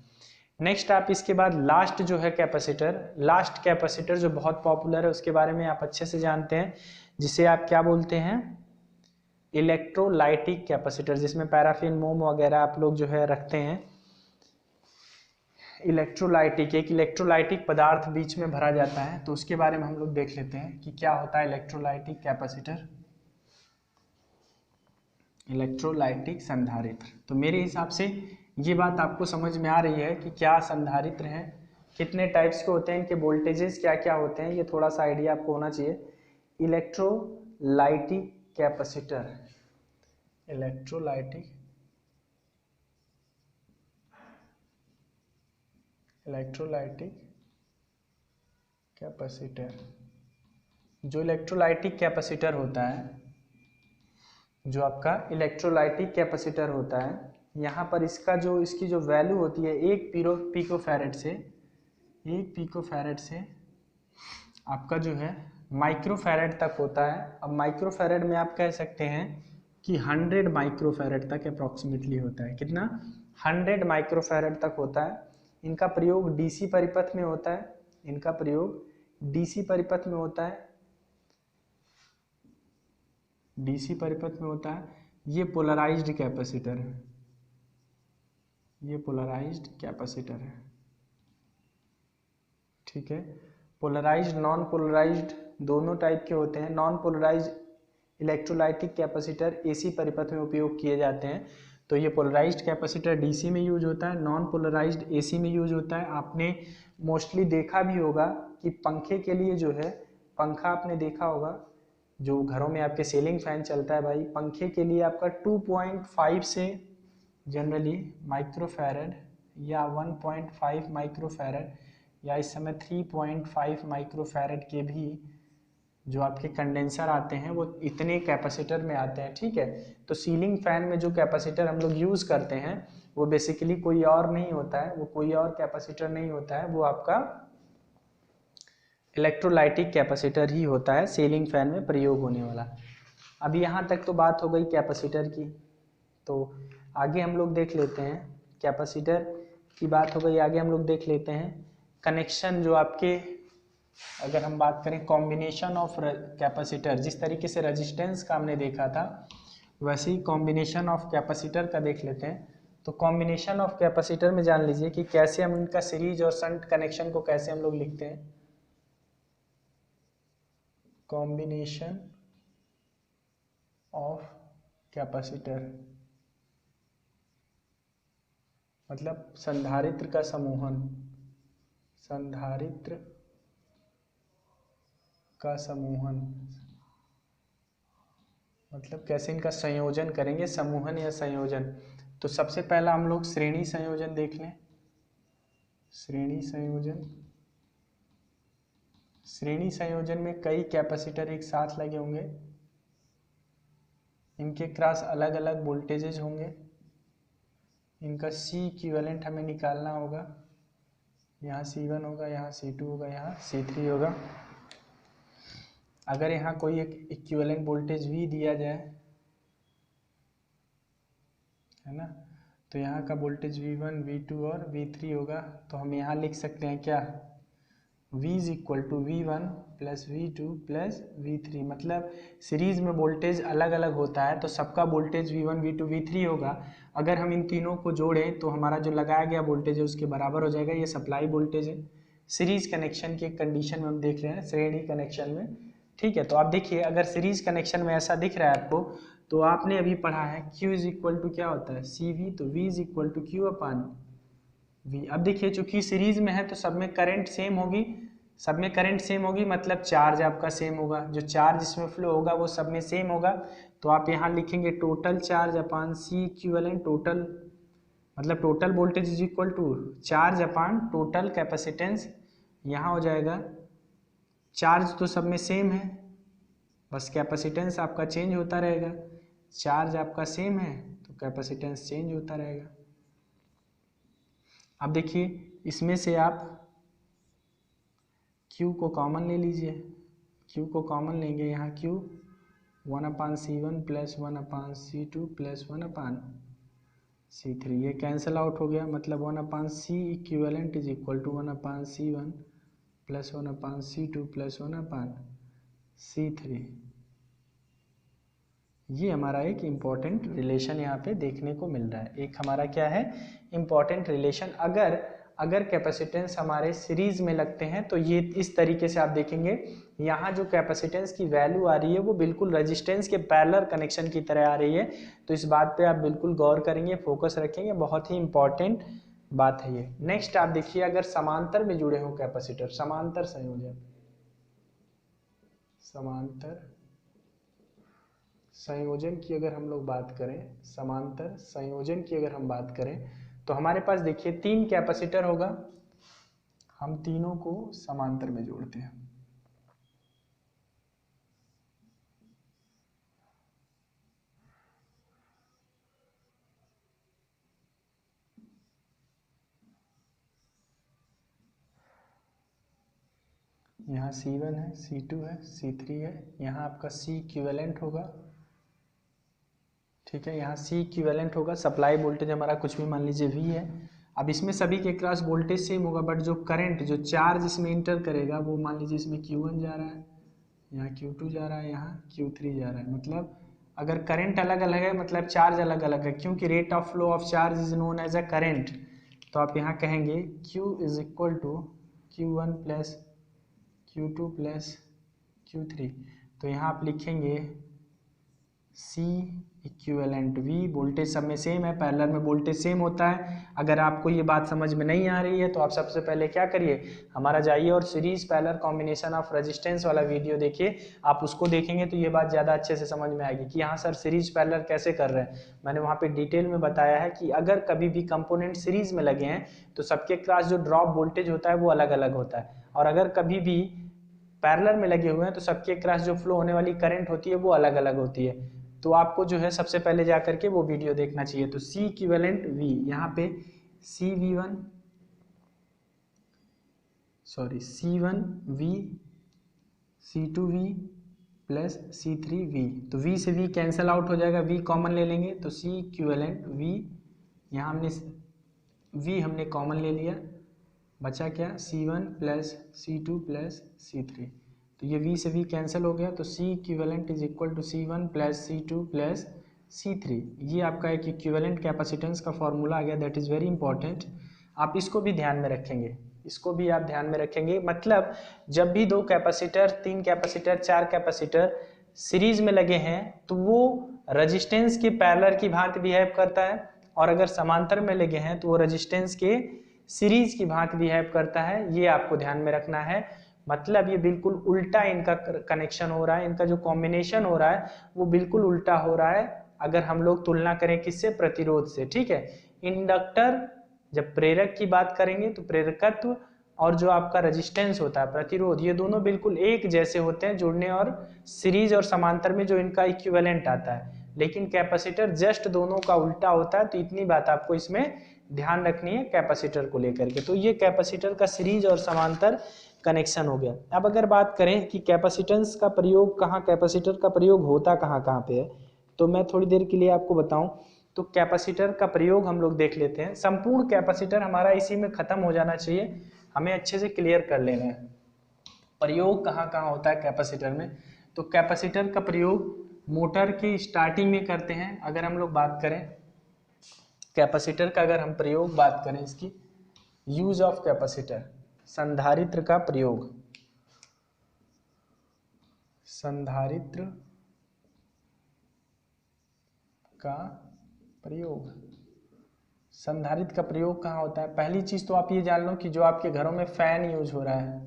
नेक्स्ट आप इसके बाद लास्ट जो है कैपेसिटर, लास्ट कैपेसिटर जो बहुत पॉपुलर है, उसके बारे में आप अच्छे से जानते हैं, जिसे आप क्या बोलते हैं, इलेक्ट्रोलाइटिक कैपेसिटर, जिसमें पैराफिन, मोम वगैरह आप लोग जो है रखते हैं। इलेक्ट्रोलाइटिक, एक इलेक्ट्रोलाइटिक पदार्थ बीच में भरा जाता है, तो उसके बारे में हम लोग देख लेते हैं कि क्या होता है इलेक्ट्रोलाइटिक कैपेसिटर, इलेक्ट्रोलाइटिक संधारित्र। तो मेरे हिसाब से ये बात आपको समझ में आ रही है कि क्या संधारित्र है, कितने टाइप्स के होते हैं, इनके वोल्टेजेस क्या क्या होते हैं, ये थोड़ा सा आइडिया आपको होना चाहिए। इलेक्ट्रोलाइटिक कैपेसिटर, इलेक्ट्रोलाइटिक कैपेसिटर, जो इलेक्ट्रोलाइटिक कैपेसिटर होता है, जो आपका इलेक्ट्रोलाइटिक कैपेसिटर होता है, यहाँ पर इसकी जो वैल्यू होती है, 1 पिकोफैरेड से, 1 पिकोफैरेड से आपका जो है माइक्रोफैरेड तक होता है। अब माइक्रोफैरेड में आप कह सकते हैं कि 100 माइक्रोफैरेड तक अप्रॉक्सीमेटली होता है। कितना? 100 माइक्रोफैरेड तक होता है। इनका प्रयोग डीसी परिपथ में होता है, इनका प्रयोग डीसी परिपथ में होता है, डीसी परिपथ में होता है। ये पोलराइज्ड कैपेसिटर है, ये पोलराइज्ड कैपेसिटर है, ठीक है। पोलराइज्ड, नॉन पोलराइज्ड दोनों टाइप के होते हैं। Non polarised electrolytic capacitor AC परिपथ में उपयोग किए जाते हैं, तो ये पोलराइज्ड कैपेसिटर डीसी में यूज होता है, नॉन पोलराइज्ड एसी में यूज होता है। आपने मोस्टली देखा भी होगा कि पंखे के लिए जो है, पंखा आपने देखा होगा, जो घरों में आपके सीलिंग फैन चलता है भाई, पंखे के लिए आपका 2.5 से जनरली माइक्रोफैरेड या 1.5 माइक्रोफैरेड या इस समय 3.5 माइक्रोफैरड के भी जो आपके कंडेंसर आते हैं वो इतने कैपेसिटर में आते हैं, ठीक है। तो सीलिंग फैन में जो कैपेसिटर हम लोग यूज़ करते हैं वो बेसिकली कोई और नहीं होता है, वो कोई और कैपेसिटर नहीं होता है, वो आपका इलेक्ट्रोलाइटिक कैपेसिटर ही होता है सीलिंग फैन में प्रयोग होने वाला। अब यहाँ तक तो बात हो गई कैपेसिटर की, तो आगे हम लोग देख लेते हैं, कैपेसिटर की बात हो गई, आगे हम लोग देख लेते हैं कनेक्शन जो आपके, अगर हम बात करें कॉम्बिनेशन ऑफ कैपेसिटर, जिस तरीके से रेजिस्टेंस का हमने देखा था वैसे ही कॉम्बिनेशन ऑफ कैपेसिटर का देख लेते हैं। तो कॉम्बिनेशन ऑफ कैपेसिटर में जान लीजिए कि कैसे हम इनका सीरीज और शंट कनेक्शन को कैसे हम लोग लिखते हैं। कॉम्बिनेशन ऑफ कैपेसिटर मतलब संधारित्र का समूहन, संधारित्र का समूहन मतलब कैसे इनका संयोजन करेंगे, समूहन या संयोजन। तो सबसे पहला हम लोग श्रेणी संयोजन देख लें। श्रेणी संयोजन, श्रेणी संयोजन में कई कैपेसिटर एक साथ लगे होंगे, इनके क्रॉस अलग अलग वोल्टेजेस होंगे, इनका C इक्विवेलेंट हमें निकालना होगा, यहाँ C1 होगा, यहाँ C2 होगा, यहाँ C3 होगा। अगर यहाँ कोई एक इक्विवेलेंट वोल्टेज V दिया जाए, है ना, तो यहाँ का वोल्टेज V1, V2 और V3 होगा। तो हम यहाँ लिख सकते हैं क्या, V is equal to V1 plus V2 plus V3। मतलब सीरीज में वोल्टेज अलग अलग होता है तो सबका वोल्टेज V1, V2, V3 होगा। अगर हम इन तीनों को जोड़ें तो हमारा जो लगाया गया वोल्टेज है उसके बराबर हो जाएगा, ये सप्लाई वोल्टेज है। सीरीज कनेक्शन की कंडीशन में हम देख रहे हैं, श्रेणी कनेक्शन में, ठीक है। तो आप देखिए अगर सीरीज कनेक्शन में ऐसा दिख रहा है आपको, तो आपने अभी पढ़ा है Q इज इक्वल टू क्या होता है, CV, तो V is equal to Q upon V। अब देखिए चूंकि सीरीज में है तो सब में करंट सेम होगी, सब में करंट सेम होगी मतलब चार्ज आपका सेम होगा, जो चार्ज इसमें फ्लो होगा वो सब में सेम होगा। तो आप यहाँ लिखेंगे total charge upon C equivalent, total मतलब total voltage is equal to charge upon total capacitance. यहाँ हो जाएगा चार्ज तो सब में सेम है, बस कैपेसिटेंस आपका चेंज होता रहेगा। चार्ज आपका सेम है तो कैपेसिटेंस चेंज होता रहेगा। अब देखिए इसमें से आप Q को कॉमन ले लीजिए, Q को कॉमन लेंगे, यहाँ Q 1/C1 plus 1/C2 plus 1/C3, ये कैंसिल आउट हो गया। मतलब 1/C equivalent is equal to 1/C1 plus 1/C2 plus 1/C3। ये हमारा एक इम्पॉर्टेंट रिलेशन यहाँ पे देखने को मिल रहा है। एक हमारा क्या है, इम्पॉर्टेंट रिलेशन। अगर कैपेसिटेंस हमारे सीरीज में लगते हैं तो ये इस तरीके से आप देखेंगे, यहाँ जो कैपेसिटेंस की वैल्यू आ रही है वो बिल्कुल रेजिस्टेंस के पैरेलल कनेक्शन की तरह आ रही है। तो इस बात पे आप बिल्कुल गौर करेंगे, फोकस रखेंगे, बहुत ही इंपॉर्टेंट बात है ये। नेक्स्ट आप देखिए अगर समांतर में जुड़े हों कैपेसिटर, समांतर संयोजन, समांतर संयोजन की अगर हम लोग बात करें, समांतर संयोजन की अगर हम बात करें तो हमारे पास देखिए 3 कैपेसिटर होगा, हम तीनों को समांतर में जोड़ते हैं। यहाँ C1 है, C2 है, C3 है, यहाँ आपका C इक्विवेलेंट होगा, ठीक है, यहाँ C इक्विवेलेंट होगा। सप्लाई वोल्टेज हमारा कुछ भी मान लीजिए V है। अब इसमें सभी के क्रॉस वोल्टेज सेम होगा, बट जो करंट, जो चार्ज इसमें इंटर करेगा वो मान लीजिए इसमें Q1 जा रहा है, यहाँ Q2 जा रहा है, यहाँ Q3 जा रहा है। मतलब अगर करंट अलग अलग है मतलब चार्ज अलग अलग है, क्योंकि rate of flow of charge is known as a current. तो आप यहाँ कहेंगे Q is equal to Q1 plus Q2 plus Q3। तो यहाँ आप लिखेंगे C इक्विवेलेंट V, वोल्टेज सब में सेम है, पैरेलल में वोल्टेज सेम होता है। अगर आपको ये बात समझ में नहीं आ रही है तो आप सबसे पहले क्या करिए, हमारा जाइए और series parallel combination of resistance वाला वीडियो देखिए। आप उसको देखेंगे तो ये बात ज़्यादा अच्छे से समझ में आएगी कि हाँ सर सीरीज पैरेलल कैसे कर रहे हैं। मैंने वहाँ पे डिटेल में बताया है कि अगर कभी भी कंपोनेंट सीरीज में लगे हैं तो सबके क्रॉस जो ड्रॉप वोल्टेज होता है वो अलग अलग होता है, और अगर कभी भी पैरेलल में लगे हुए हैं तो सबके क्रॉस जो फ्लो होने वाली करंट होती है वो अलग अलग होती है। तो आपको जो है सबसे पहले जा करके वो वीडियो देखना चाहिए। तो C इक्विवेलेंट V, यहाँ पे C1 V C2V plus C3V, तो V से V कैंसिल आउट हो जाएगा, V कॉमन ले लेंगे तो C इक्विवेलेंट V, यहाँ हमने V हमने कॉमन ले लिया, बचा क्या C1 plus C2 plus C3, तो ये V से V कैंसिल हो गया, तो C equivalent is equal to C1 plus C2 plus C3। ये आपका एक इक्विवेलेंट कैपेसिटेंस का फॉर्मूला आ गया, दैट इज़ वेरी इंपॉर्टेंट। आप इसको भी ध्यान में रखेंगे, इसको भी आप ध्यान में रखेंगे। मतलब जब भी 2 कैपेसिटर, 3 कैपेसिटर, 4 कैपेसिटर सीरीज में लगे हैं तो वो रजिस्टेंस के पैरेलल की भांति बिहेव करता है, और अगर समांतर में लगे हैं तो वो रजिस्टेंस के सीरीज की भांति बिहेव करता है। ये आपको ध्यान में रखना है। मतलब ये बिल्कुल उल्टा इनका कनेक्शन हो रहा है, इनका जो कॉम्बिनेशन हो रहा है वो बिल्कुल उल्टा हो रहा है अगर हम लोग तुलना करें किससे, प्रतिरोध से। ठीक है, इंडक्टर जब प्रेरक की बात करेंगे तो प्रेरकत्व और जो आपका रेजिस्टेंस होता है प्रतिरोध, ये दोनों बिल्कुल एक जैसे होते हैं जुड़ने और सीरीज और समांतर में जो इनका इक्विवेलेंट आता है। लेकिन कैपेसिटर जस्ट दोनों का उल्टा होता है, तो इतनी बात आपको इसमें ध्यान रखनी है कैपेसिटर को लेकर के। तो ये कैपेसिटर का सीरीज और समांतर कनेक्शन हो गया। अब अगर बात करें कि कैपेसिटेंस का प्रयोग कहाँ, कैपेसिटर का प्रयोग होता कहाँ कहाँ पे है, तो मैं थोड़ी देर के लिए आपको बताऊं। तो कैपेसिटर का प्रयोग हम लोग देख लेते हैं। संपूर्ण कैपेसिटर हमारा इसी में खत्म हो जाना चाहिए, हमें अच्छे से क्लियर कर लेना है प्रयोग कहाँ कहाँ होता है कैपेसिटर में। तो कैपेसिटर का प्रयोग मोटर की स्टार्टिंग में करते हैं। अगर हम लोग बात करें कैपेसिटर का, अगर हम प्रयोग बात करें इसकी, यूज ऑफ कैपेसिटर, संधारित्र का प्रयोग, संधारित्र का प्रयोग, संधारित्र का प्रयोग कहाँ होता है। पहली चीज तो आप ये जान लो कि जो आपके घरों में फैन यूज हो रहा है,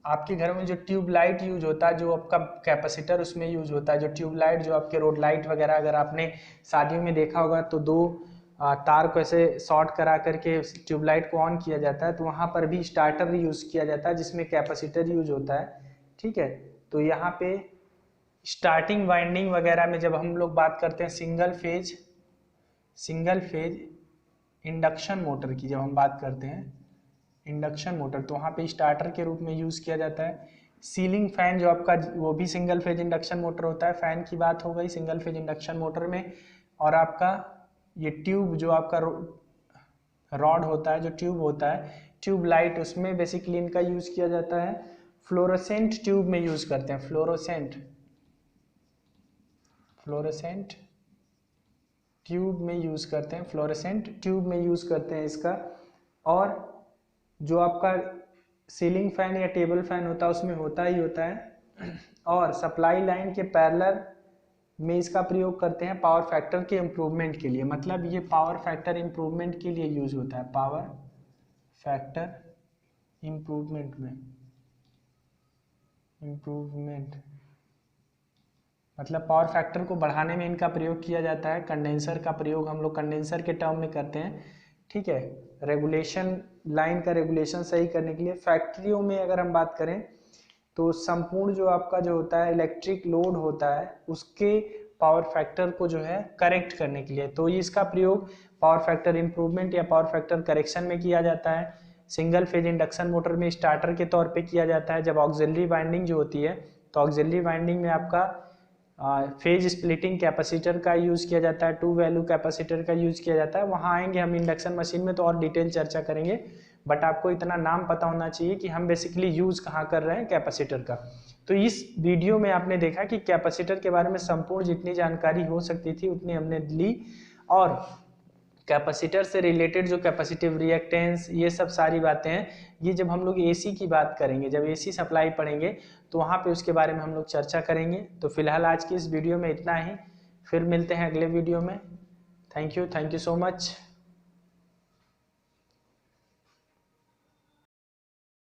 आपके घरों में जो ट्यूब लाइट यूज होता है, जो आपका कैपेसिटर उसमें यूज होता है, जो ट्यूब लाइट, जो आपके रोड लाइट वगैरह अगर आपने शादियों में देखा होगा तो 2 तार को ऐसे शॉर्ट करा करके ट्यूब लाइट को ऑन किया जाता है, तो वहाँ पर भी स्टार्टर यूज किया जाता है जिसमें कैपेसिटर यूज होता है। ठीक है, तो यहाँ पे स्टार्टिंग वाइंडिंग वगैरह में जब हम लोग बात करते हैं सिंगल फेज इंडक्शन मोटर की, जब हम बात करते हैं इंडक्शन मोटर, तो वहाँ पे स्टार्टर के रूप में यूज़ किया जाता है। सीलिंग फैन जो आपका, वो भी सिंगल फेज इंडक्शन मोटर होता है। फैन की बात हो गई सिंगल फेज इंडक्शन मोटर में। और आपका ये ट्यूब जो आपका रॉड होता है, जो ट्यूब होता है, ट्यूब लाइट, उसमें बेसिकली इनका यूज़ किया जाता है। फ्लोरोसेंट ट्यूब में यूज़ करते हैं, फ्लोरोसेंट ट्यूब में यूज़ करते हैं, फ्लोरोसेंट ट्यूब में यूज़ करते हैं इसका। और जो आपका सीलिंग फैन या टेबल फैन होता है उसमें होता ही होता है। और सप्लाई लाइन के पैरेलल में इसका प्रयोग करते हैं पावर फैक्टर के इम्प्रूवमेंट के लिए। मतलब ये पावर फैक्टर इम्प्रूवमेंट के लिए यूज होता है, पावर फैक्टर इम्प्रूवमेंट में, मतलब पावर फैक्टर को बढ़ाने में इनका प्रयोग किया जाता है। कंडेंसर का प्रयोग हम लोग कंडेंसर के टर्म में करते हैं। ठीक है, रेगुलेशन, लाइन का रेगुलेशन सही करने के लिए। फैक्ट्रियों में अगर हम बात करें तो संपूर्ण जो आपका जो होता है इलेक्ट्रिक लोड होता है उसके पावर फैक्टर को जो है करेक्ट करने के लिए, तो इसका प्रयोग पावर फैक्टर इम्प्रूवमेंट या पावर फैक्टर करेक्शन में किया जाता है। सिंगल फेज इंडक्शन मोटर में स्टार्टर के तौर पे किया जाता है। जब ऑक्सिलरी वाइंडिंग जो होती है तो ऑक्सिलरी वाइंडिंग में आपका फेज स्प्लिटिंग कैपेसिटर का यूज़ किया जाता है, 2 वैल्यू कैपेसिटर का यूज़ किया जाता है। वहाँ आएंगे हम इंडक्शन मशीन में तो और डिटेल चर्चा करेंगे, बट आपको इतना नाम पता होना चाहिए कि हम बेसिकली यूज़ कहाँ कर रहे हैं कैपेसिटर का। तो इस वीडियो में आपने देखा कि कैपेसिटर के बारे में संपूर्ण जितनी जानकारी हो सकती थी उतनी हमने ली। और कैपेसिटर से रिलेटेड जो कैपेसिटिव रिएक्टेंस, ये सब सारी बातें हैं, ये जब हम लोग एसी की बात करेंगे, जब एसी सप्लाई पढ़ेंगे तो वहाँ पे उसके बारे में हम लोग चर्चा करेंगे। तो फिलहाल आज की इस वीडियो में इतना ही, फिर मिलते हैं अगले वीडियो में। Thank you so much.